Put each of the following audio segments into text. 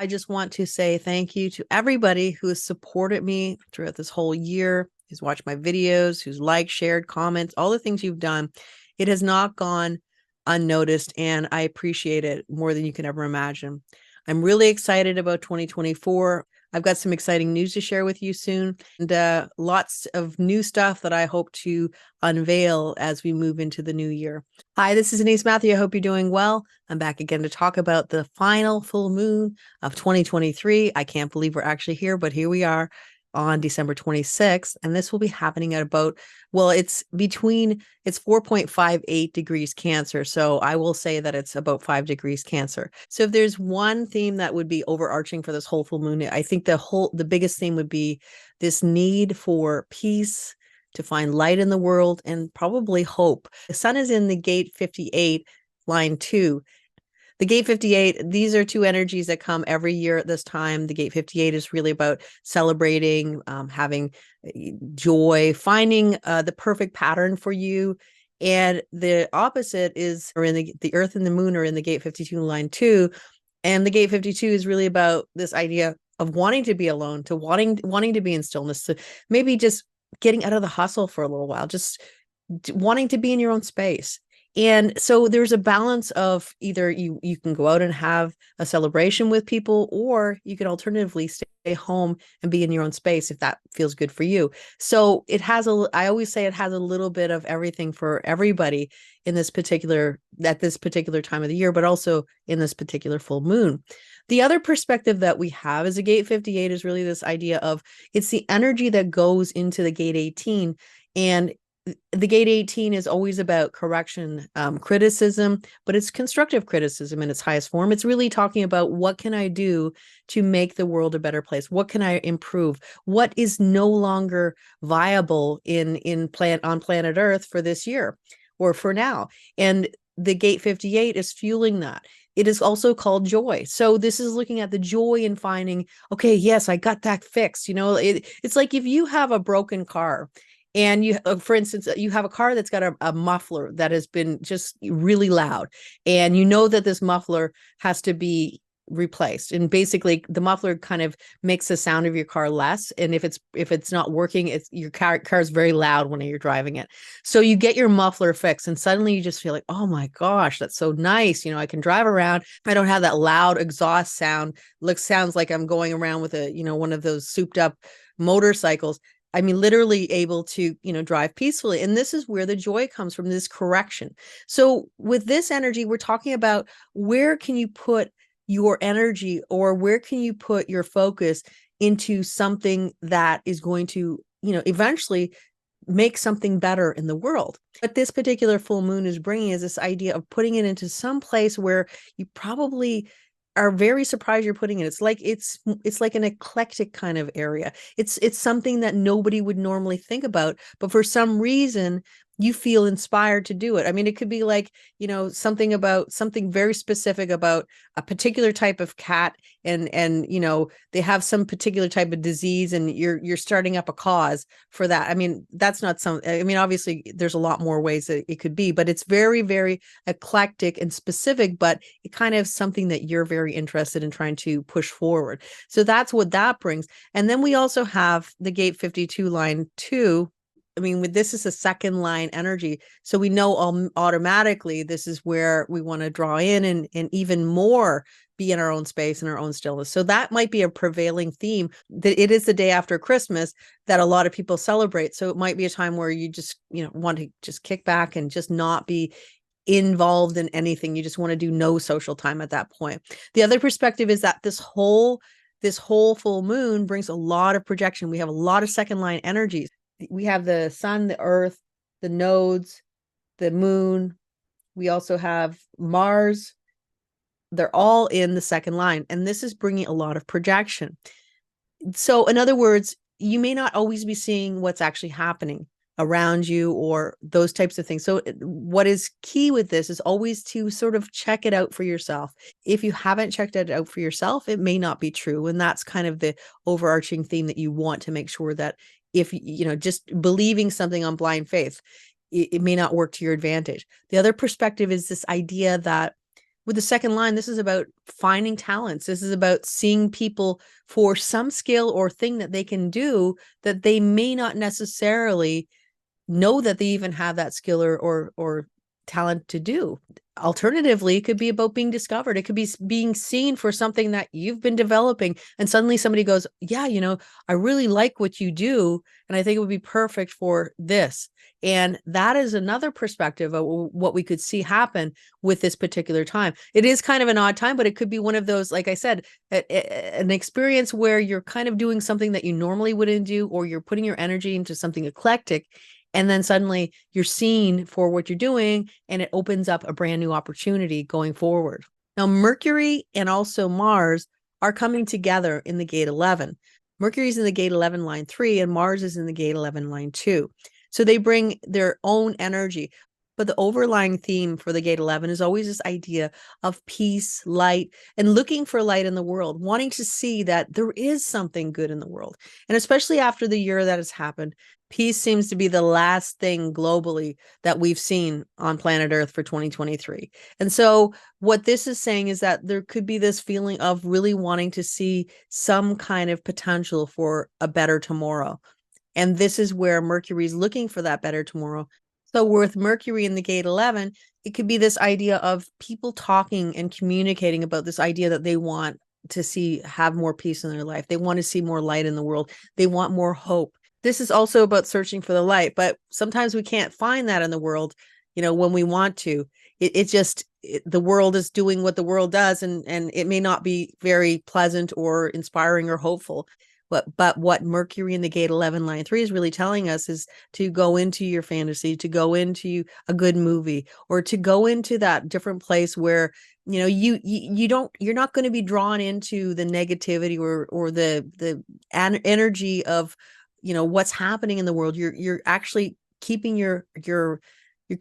I just want to say thank you to everybody who has supported me throughout this whole year, who's watched my videos, who's liked, shared, comments, all the things you've done. It has not gone unnoticed, and I appreciate it more than you can ever imagine. I'm really excited about 2024. I've got some exciting news to share with you soon, and lots of new stuff that I hope to unveil as we move into the new year. Hi, this is Denise Matthew. I hope you're doing well. I'm back again to talk about the final full moon of 2023. I can't believe we're actually here, but here we are on December 26th, and this will be happening at about, well, it's 4.58 degrees Cancer. So I will say that it's about 5 degrees Cancer. So if there's one theme that would be overarching for this whole full moon, I think the biggest theme would be this need for peace, to find light in the world, and probably hope. The sun is in the gate 58, line 2. The gate 58, these are two energies that come every year at this time. The gate 58 is really about celebrating, having joy, finding the perfect pattern for you. And the opposite is, or in the earth and the moon are in the gate 52, line 2. And the gate 52 is really about this idea of wanting to be alone, to wanting to be in stillness, to maybe just getting out of the hustle for a little while, just wanting to be in your own space. And so there's a balance of either you can go out and have a celebration with people, or you can alternatively stay home and be in your own space if that feels good for you. So I always say it has a little bit of everything for everybody at this particular time of the year, but also in this particular full moon. The other perspective that we have is a gate 58 is really this idea of it's the energy that goes into the gate 18. And the gate 18 is always about correction, criticism, but it's constructive criticism in its highest form. It's really talking about what can I do to make the world a better place? What can I improve? What is no longer viable on planet Earth for this year or for now? And the gate 58 is fueling that. It is also called joy. So this is looking at the joy in finding, okay, yes, I got that fixed. It's like if you have a broken car, and you, for instance, you have a car that's got a muffler that has been just really loud, and you know that this muffler has to be replaced. And basically, the muffler kind of makes the sound of your car less. And if it's not working, your car is very loud when you're driving it. So you get your muffler fixed, and suddenly you just feel like, oh my gosh, that's so nice. I can drive around. I don't have that loud exhaust sound. Sounds like I'm going around with one of those souped up motorcycles. I mean, literally able to, drive peacefully. And this is where the joy comes from, this correction. So with this energy, we're talking about where can you put your energy, or where can you put your focus into something that is going to, eventually make something better in the world. But this particular full moon is bringing is this idea of putting it into some place where you probably are very surprised you're putting it. It's like an eclectic kind of area. It's something that nobody would normally think about, but for some reason you feel inspired to do it. I mean, it could be like, something very specific about a particular type of cat, and they have some particular type of disease, and you're starting up a cause for that. I mean, that's not obviously there's a lot more ways that it could be, but it's very, very eclectic and specific, but it kind of something that you're very interested in trying to push forward. So that's what that brings. And then we also have the gate 52, line 2. I mean, this is a second line energy. So we know automatically this is where we want to draw in and even more be in our own space and our own stillness. So that might be a prevailing theme. That it is the day after Christmas that a lot of people celebrate. So it might be a time where you just, want to just kick back and just not be involved in anything. You just want to do no social time at that point. The other perspective is that this whole full moon brings a lot of projection. We have a lot of second line energies. We have the sun, the earth, the nodes, the moon. We also have Mars. They're all in the second line. And this is bringing a lot of projection. So in other words, you may not always be seeing what's actually happening around you or those types of things. So what is key with this is always to sort of check it out for yourself. If you haven't checked it out for yourself, it may not be true. And that's kind of the overarching theme that you want to make sure that if, just believing something on blind faith, it may not work to your advantage. The other perspective is this idea that with the second line, this is about finding talents. This is about seeing people for some skill or thing that they can do that they may not necessarily know that they even have that skill or talent to do. Alternatively, it could be about being discovered. It could be being seen for something that you've been developing, and suddenly somebody goes, yeah, I really like what you do, and I think it would be perfect for this. And that is another perspective of what we could see happen with this particular time. It is kind of an odd time, but it could be one of those, like I said, an experience where you're kind of doing something that you normally wouldn't do, or you're putting your energy into something eclectic, and then suddenly you're seen for what you're doing, and it opens up a brand new opportunity going forward. Now, Mercury and also Mars are coming together in the gate 11. Mercury's in the gate 11 line 3, and Mars is in the gate 11 line 2. So they bring their own energy. But the overlying theme for the gate 11 is always this idea of peace, light, and looking for light in the world, wanting to see that there is something good in the world. And especially after the year that has happened, peace seems to be the last thing globally that we've seen on planet Earth for 2023. And so what this is saying is that there could be this feeling of really wanting to see some kind of potential for a better tomorrow. And this is where Mercury's looking for that better tomorrow. So with Mercury in the gate 11, it could be this idea of people talking and communicating about this idea that they want to see have more peace in their life. They want to see more light in the world. They want more hope. This is also about searching for the light, but sometimes we can't find that in the world, when we want to. The world is doing what the world does, and it may not be very pleasant or inspiring or hopeful. But what Mercury in the gate 11 line 3 is really telling us is to go into your fantasy, to go into a good movie, or to go into that different place where you're not going to be drawn into the negativity or the energy of what's happening in the world. You're actually keeping you're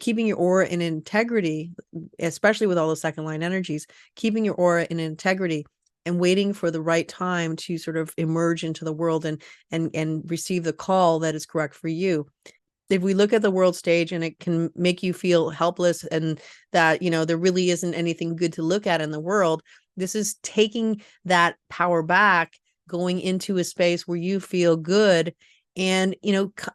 keeping your aura in integrity, especially with all the second line energies, keeping your aura in integrity and waiting for the right time to sort of emerge into the world and receive the call that is correct for you. If we look at the world stage and it can make you feel helpless and that, there really isn't anything good to look at in the world, this is taking that power back, going into a space where you feel good and,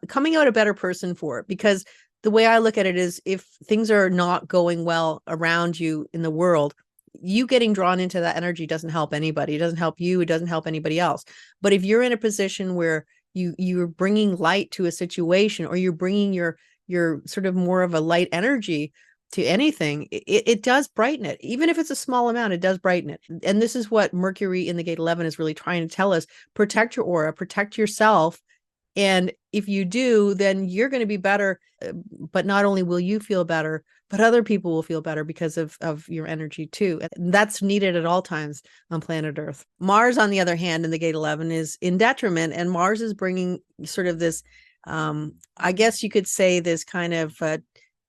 coming out a better person for it. Because the way I look at it is, if things are not going well around you in the world, you getting drawn into that energy doesn't help anybody. It doesn't help you. It doesn't help anybody else. But if you're in a position where you're bringing light to a situation, or you're bringing your sort of more of a light energy to anything, it does brighten it. Even if it's a small amount, it does brighten it. And this is what Mercury in the gate 11 is really trying to tell us. Protect your aura, protect yourself. And if you do, then you're going to be better. But not only will you feel better, but other people will feel better because of your energy too. And that's needed at all times on planet Earth. Mars, on the other hand, in the gate 11 is in detriment. And Mars is bringing sort of this, I guess you could say, this kind of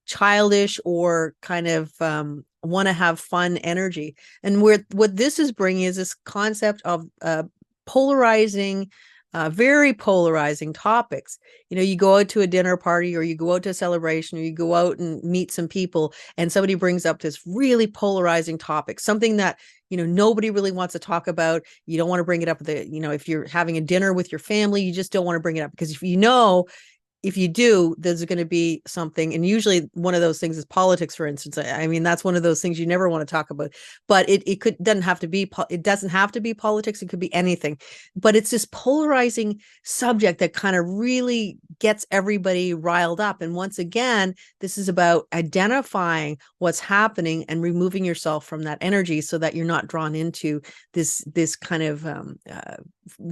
childish or kind of want to have fun energy. And what this is bringing is this concept of polarizing, very polarizing topics. You go out to a dinner party, or you go out to a celebration, or you go out and meet some people, and somebody brings up this really polarizing topic, something that, nobody really wants to talk about. You don't want to bring it up if you're having a dinner with your family, you just don't want to bring it up, because if you do, there's going to be something. And usually one of those things is politics, for instance. I mean, that's one of those things you never want to talk about, but it doesn't have to be politics. It could be anything, but it's this polarizing subject that kind of really gets everybody riled up. And once again, this is about identifying what's happening and removing yourself from that energy so that you're not drawn into this kind of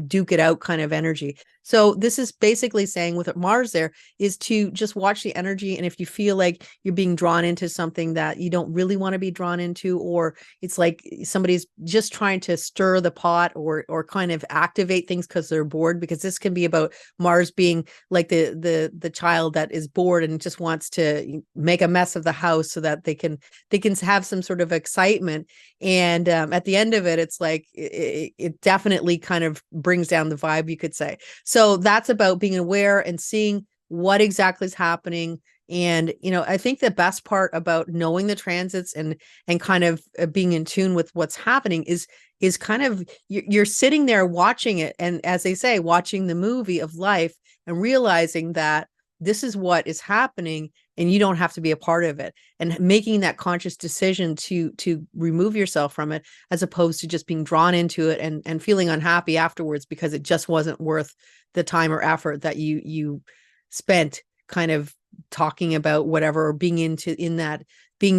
duke it out kind of energy. So this is basically saying, with Mars there, is to just watch the energy. And if you feel like you're being drawn into something that you don't really want to be drawn into, or it's like somebody's just trying to stir the pot or kind of activate things because they're bored, because this can be about Mars being like the child that is bored and just wants to make a mess of the house so that they can have some sort of excitement. And at the end of it, it's like it definitely kind of brings down the vibe, you could say. So that's about being aware and seeing what exactly is happening, And, I think the best part about knowing the transits and kind of being in tune with what's happening is kind of you're sitting there watching it. And as they say, watching the movie of life and realizing that this is what is happening and you don't have to be a part of it, and making that conscious decision to remove yourself from it, as opposed to just being drawn into it and feeling unhappy afterwards because it just wasn't worth the time or effort that you spent kind of talking about whatever, or being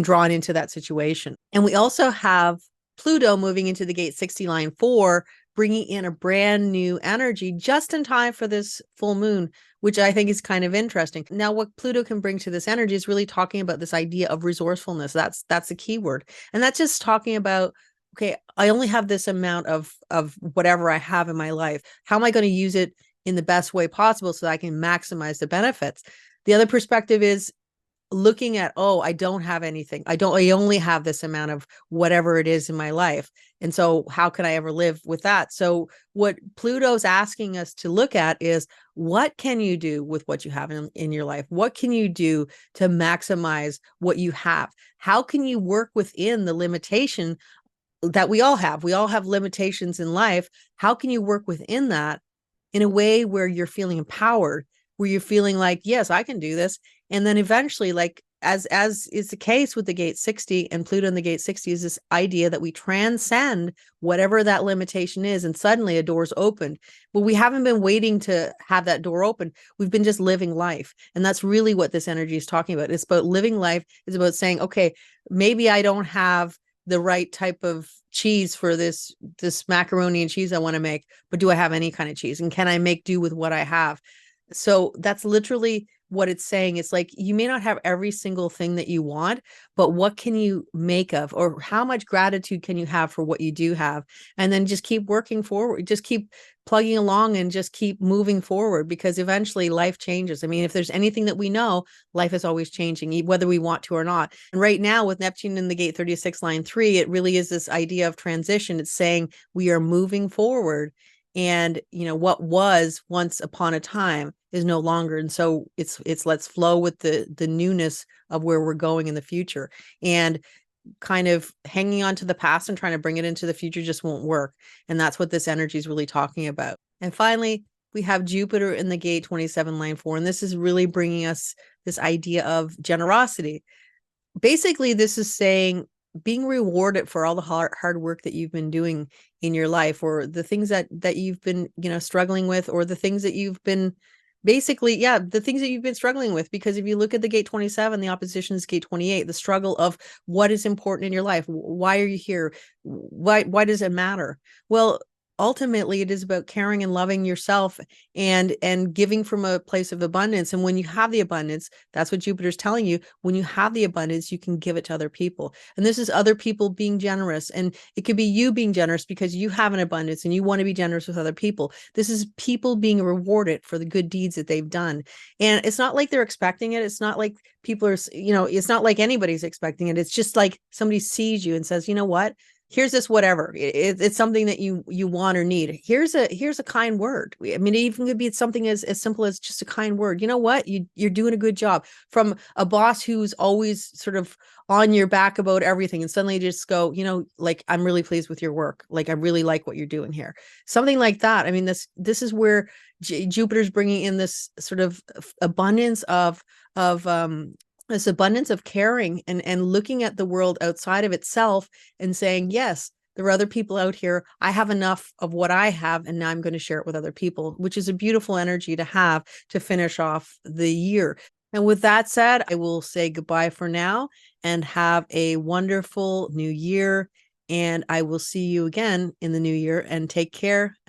drawn into that situation. And we also have Pluto moving into the gate 60 line 4, bringing in a brand new energy just in time for this full moon, which I think is kind of interesting. Now, what Pluto can bring to this energy is really talking about this idea of resourcefulness. That's the key word. And that's just talking about, okay, I only have this amount of whatever I have in my life. How am I going to use it in the best way possible so that I can maximize the benefits? The other perspective is looking at, oh, I don't have anything. I only have this amount of whatever it is in my life. And so how can I ever live with that? So what Pluto's asking us to look at is, what can you do with what you have in your life? What can you do to maximize what you have? How can you work within the limitation that we all have? We all have limitations in life. How can you work within that in a way where you're feeling empowered, where you're feeling like, yes, I can do this? And then eventually, like as is the case with the gate 60 and Pluto in the gate 60, is this idea that we transcend whatever that limitation is, and suddenly a door's opened. But we haven't been waiting to have that door open. We've been just living life. And that's really what this energy is talking about. It's about living life. It's about saying, okay, maybe I don't have the right type of cheese for this macaroni and cheese I want to make, but do I have any kind of cheese? And can I make do with what I have? So that's literally what it's saying. It's like, you may not have every single thing that you want, but what can you make of, or how much gratitude can you have for what you do have? And then just keep working forward, just keep plugging along and just keep moving forward, because eventually life changes. I mean, if there's anything that we know, life is always changing, whether we want to or not. And right now with Neptune in the gate 36 line 3, it really is this idea of transition. It's saying we are moving forward. And what was once upon a time is no longer. And so it's let's flow with the newness of where we're going in the future. And kind of hanging on to the past and trying to bring it into the future just won't work. And that's what this energy is really talking about. And finally, we have Jupiter in the gate 27 line 4, and this is really bringing us this idea of generosity. Basically, this is saying being rewarded for all the hard work that you've been doing in your life, or the things that you've been struggling with, or the things that you've been the things that you've been struggling with. Because if you look at the gate 27, the opposition is gate 28, the struggle of what is important in your life. Why are you here? Why does it matter? Well, ultimately it is about caring and loving yourself and giving from a place of abundance. And when you have the abundance, that's what Jupiter's telling you. When you have the abundance, you can give it to other people. And this is other people being generous. And it could be you being generous because you have an abundance and you want to be generous with other people. This is people being rewarded for the good deeds that they've done. And it's not like they're expecting it. It's not like people are, it's not like anybody's expecting it. It's just like somebody sees you and says, you know what? Here's this whatever. It's something that you want or need. Here's a kind word. I mean, it even could be something as simple as just a kind word. You know what? You're doing a good job. From a boss who's always sort of on your back about everything, and suddenly just go, like, I'm really pleased with your work. Like, I really like what you're doing here. Something like that. I mean, this is where Jupiter's bringing in this sort of abundance of this abundance of caring and looking at the world outside of itself and saying, yes, there are other people out here. I have enough of what I have, and now I'm going to share it with other people, which is a beautiful energy to have to finish off the year. And with that said, I will say goodbye for now and have a wonderful new year. And I will see you again in the new year, and take care.